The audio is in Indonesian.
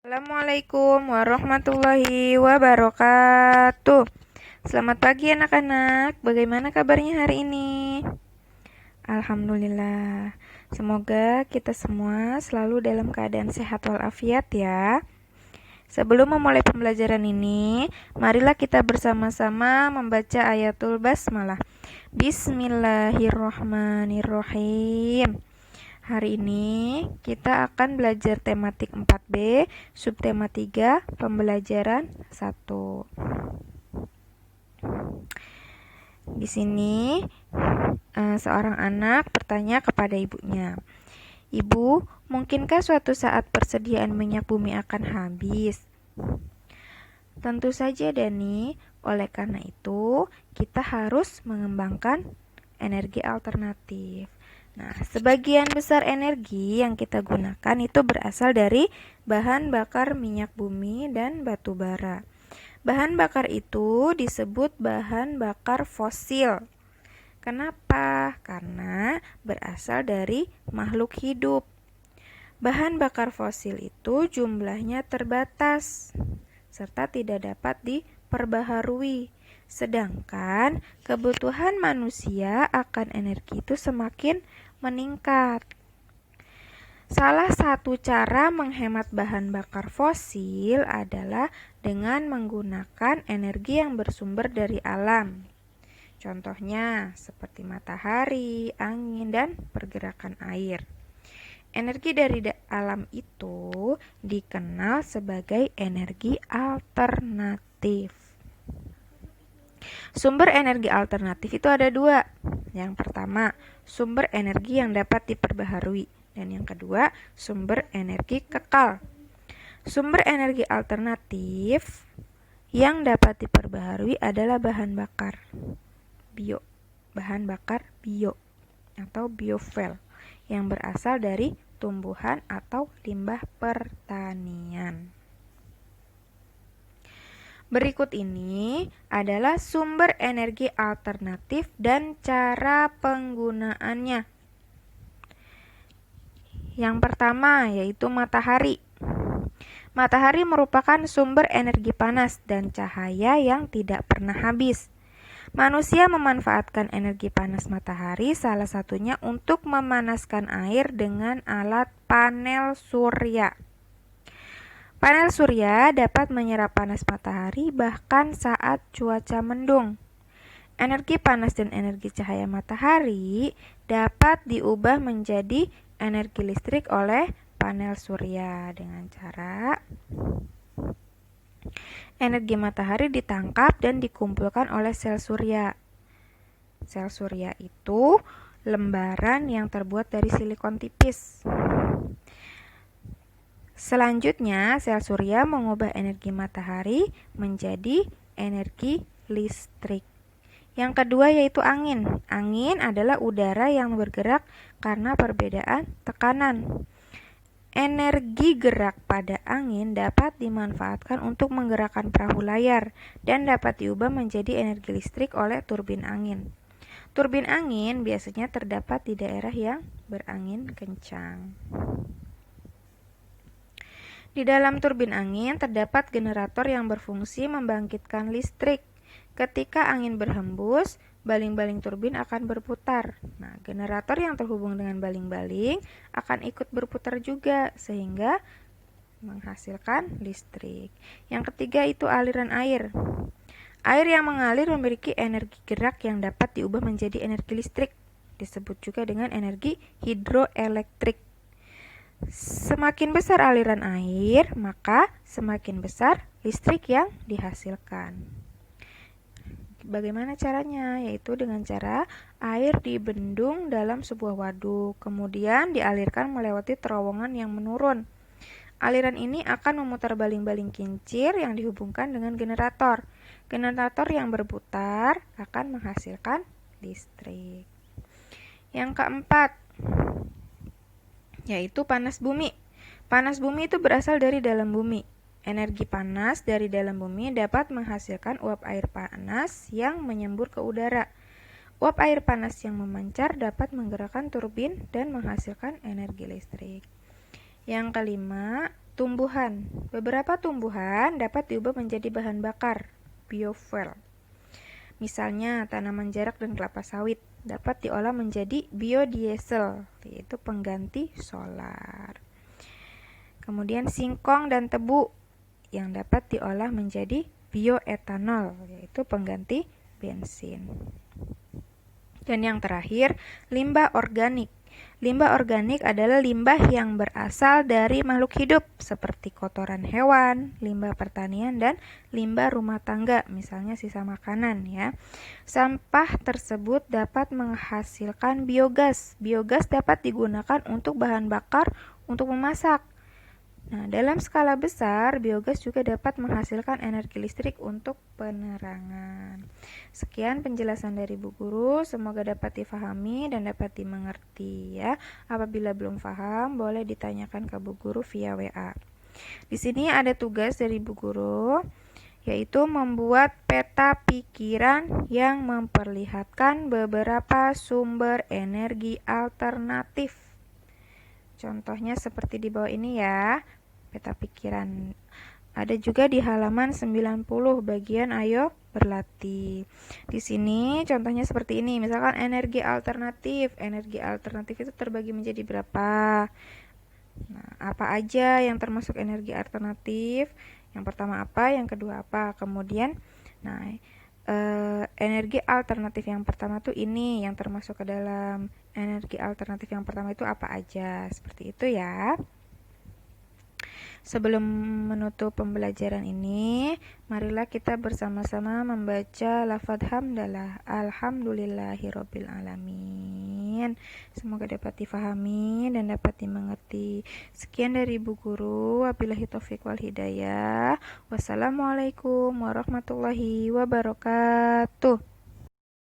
Assalamualaikum warahmatullahi wabarakatuh. Selamat pagi anak-anak. Bagaimana kabarnya hari ini? Alhamdulillah. Semoga kita semua selalu dalam keadaan sehat walafiat ya. Sebelum memulai pembelajaran ini, marilah kita bersama-sama membaca ayatul basmalah. Bismillahirrahmanirrahim. Hari ini kita akan belajar tematik 4B, subtema 3, pembelajaran 1. Di sini seorang anak bertanya kepada ibunya, "Ibu, mungkinkah suatu saat persediaan minyak bumi akan habis?" Tentu saja, Dani. Oleh karena itu, kita harus mengembangkan energi alternatif. Nah, sebagian besar energi yang kita gunakan itu berasal dari bahan bakar minyak bumi dan batu bara. Bahan bakar itu disebut bahan bakar fosil. Kenapa? Karena berasal dari makhluk hidup. Bahan bakar fosil itu jumlahnya terbatas, serta tidak dapat diperbaharui. Sedangkan kebutuhan manusia akan energi itu semakin meningkat. Salah satu cara menghemat bahan bakar fosil adalah dengan menggunakan energi yang bersumber dari alam. Contohnya seperti matahari, angin, dan pergerakan air. Energi dari alam itu dikenal sebagai energi alternatif. Sumber energi alternatif itu ada dua. Yang pertama, sumber energi yang dapat diperbaharui. Dan yang kedua, sumber energi kekal. Sumber energi alternatif yang dapat diperbaharui adalah bahan bakar bio atau biofuel yang berasal dari tumbuhan atau limbah pertanian. Berikut ini adalah sumber energi alternatif dan cara penggunaannya. Yang pertama yaitu matahari. Matahari merupakan sumber energi panas dan cahaya yang tidak pernah habis. Manusia memanfaatkan energi panas matahari salah satunya untuk memanaskan air dengan alat panel surya. Panel surya dapat menyerap panas matahari bahkan saat cuaca mendung. Energi panas dan energi cahaya matahari dapat diubah menjadi energi listrik oleh panel surya dengan cara energi matahari ditangkap dan dikumpulkan oleh sel surya. Sel surya itu lembaran yang terbuat dari silikon tipis. Selanjutnya, sel surya mengubah energi matahari menjadi energi listrik. Yang kedua yaitu angin. Angin adalah udara yang bergerak karena perbedaan tekanan. Energi gerak pada angin dapat dimanfaatkan untuk menggerakkan perahu layar dan dapat diubah menjadi energi listrik oleh turbin angin. Turbin angin biasanya terdapat di daerah yang berangin kencang. Di dalam turbin angin terdapat generator yang berfungsi membangkitkan listrik. Ketika angin berhembus, baling-baling turbin akan berputar. Nah, generator yang terhubung dengan baling-baling akan ikut berputar juga sehingga menghasilkan listrik. Yang ketiga itu aliran air. Air yang mengalir memiliki energi gerak yang dapat diubah menjadi energi listrik. Disebut juga dengan energi hidroelektrik. Semakin besar aliran air, maka semakin besar listrik yang dihasilkan. Bagaimana caranya? Yaitu dengan cara air dibendung dalam sebuah waduk, kemudian dialirkan melewati terowongan yang menurun. Aliran ini akan memutar baling-baling kincir yang dihubungkan dengan generator. Generator yang berputar akan menghasilkan listrik. Yang keempat, yaitu panas bumi. Panas bumi itu berasal dari dalam bumi. Energi panas dari dalam bumi dapat menghasilkan uap air panas yang menyembur ke udara. Uap air panas yang memancar dapat menggerakkan turbin dan menghasilkan energi listrik. Yang kelima, Tumbuhan. Beberapa tumbuhan dapat diubah menjadi bahan bakar, biofuel. Misalnya, tanaman jarak dan kelapa sawit dapat diolah menjadi biodiesel, yaitu pengganti solar. Kemudian singkong dan tebu yang dapat diolah menjadi bioetanol, yaitu pengganti bensin. Dan yang terakhir, limbah organik. Limbah organik adalah limbah yang berasal dari makhluk hidup seperti kotoran hewan, limbah pertanian, dan limbah rumah tangga, misalnya sisa makanan ya. Sampah tersebut dapat menghasilkan biogas. Biogas dapat digunakan untuk bahan bakar untuk memasak. Nah, dalam skala besar, biogas juga dapat menghasilkan energi listrik untuk penerangan. Sekian penjelasan dari Bu Guru, semoga dapat difahami dan dapat dimengerti ya. Apabila belum paham, boleh ditanyakan ke Bu Guru via WA. Di sini ada tugas dari Bu Guru, yaitu membuat peta pikiran yang memperlihatkan beberapa sumber energi alternatif. Contohnya seperti di bawah ini ya, peta pikiran. Ada juga di halaman 90 bagian ayo berlatih. Di sini contohnya seperti ini, misalkan energi alternatif. Energi alternatif itu terbagi menjadi berapa? Nah, apa aja yang termasuk energi alternatif? Yang pertama apa, yang kedua apa? Kemudian, nah, energi alternatif yang pertama tuh ini yang termasuk ke dalam energi alternatif yang pertama itu apa aja, seperti itu ya. Sebelum menutup pembelajaran ini, marilah kita bersama-sama membaca lafaz hamdalah. Alhamdulillahirabbil alamin. Semoga dapat difahami dan dapat dimengerti. Sekian dari Bu Guru, wabillahi taufik wal hidayah. Wassalamualaikum warahmatullahi wabarakatuh.